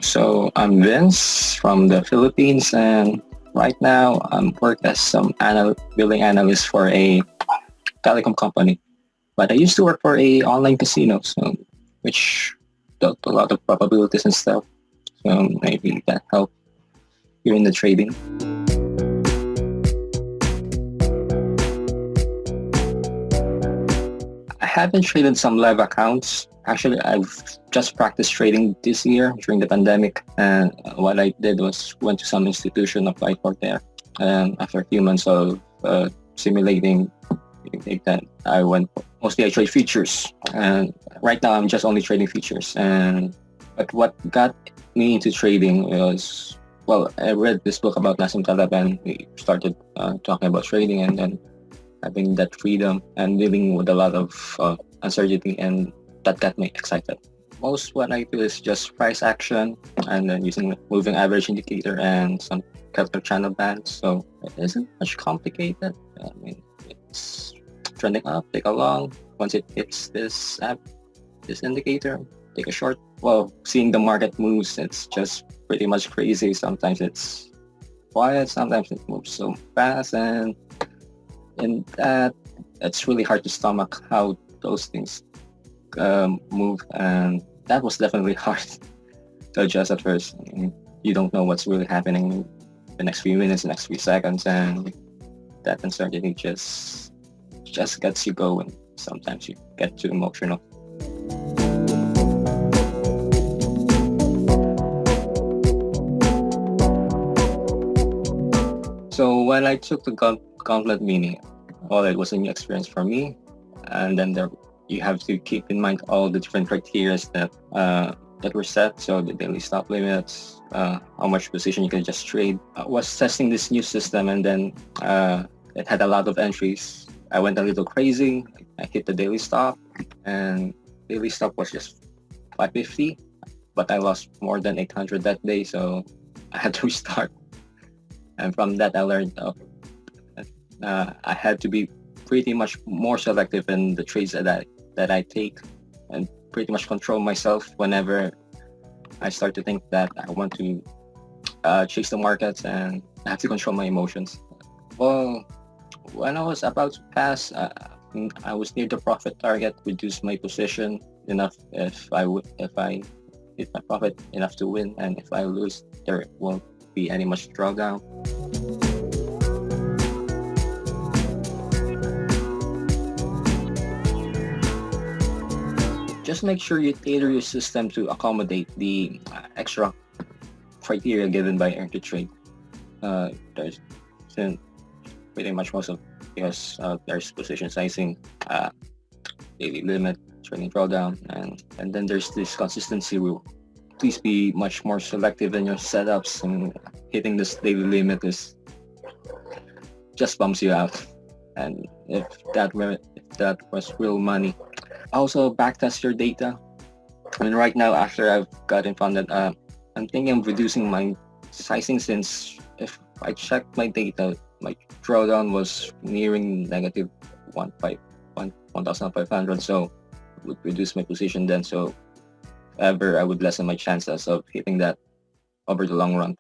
So I'm Vince from the Philippines, and right now I'm work as some billing analyst for a telecom company. But I used to work for a online casino, so which dealt a lot of probabilities and stuff. So maybe that helped you in the trading. I haven't traded some live accounts. Actually, I've just practiced trading this year during the pandemic, and what I did was went to some institution, applied for there, and after a few months of simulating, that I went. Mostly, I trade futures, and right now I'm just only trading futures. And but what got me into trading was, well, I read this book about Nassim Taleb, and we started talking about trading, and then having that freedom and dealing with a lot of uncertainty, and that got me excited. Most what I do is just price action and then using moving average indicator and some Keltner channel bands. So it isn't much complicated. I mean, it's trending up, take a long. Once it hits this indicator, take a short. Well, seeing the market moves, it's just pretty much crazy. Sometimes it's quiet, sometimes it moves so fast, and in that it's really hard to stomach how those things move, and that was definitely hard to adjust at first. I mean, you don't know what's really happening the next few minutes, the next few seconds, and that uncertainty just gets you going. Sometimes you get too emotional. So when I took the Gauntlet Mini, well, it was a new experience for me, and then you have to keep in mind all the different criteria that were set. So the daily stop limits, how much position you can just trade. I was testing this new system, and then it had a lot of entries. I went a little crazy. I hit the daily stop, and daily stop was just 550, but I lost more than 800 that day, so I had to restart. And from that, I learned I had to be pretty much more selective in the trades that I take, and pretty much control myself whenever I start to think that I want to chase the markets, and I have to control my emotions. Well, when I was about to pass, I was near the profit target, reduced my position enough if I hit my profit enough to win, and if I lose, there won't be any much drawdown. Just make sure you tailor your system to accommodate the extra criteria given by Earn to Trade. There's pretty much most of, because there's position sizing, daily limit, trading drawdown, and then there's this consistency rule. Please be much more selective in your setups, and hitting this daily limit is just bumps you out. And if that was real money, also backtest your data. I mean, right now after I've gotten funded, I'm thinking of reducing my sizing, since if I check my data, my drawdown was nearing negative 1,500, so it would reduce my position then. So ever I would lessen my chances of hitting that over the long run.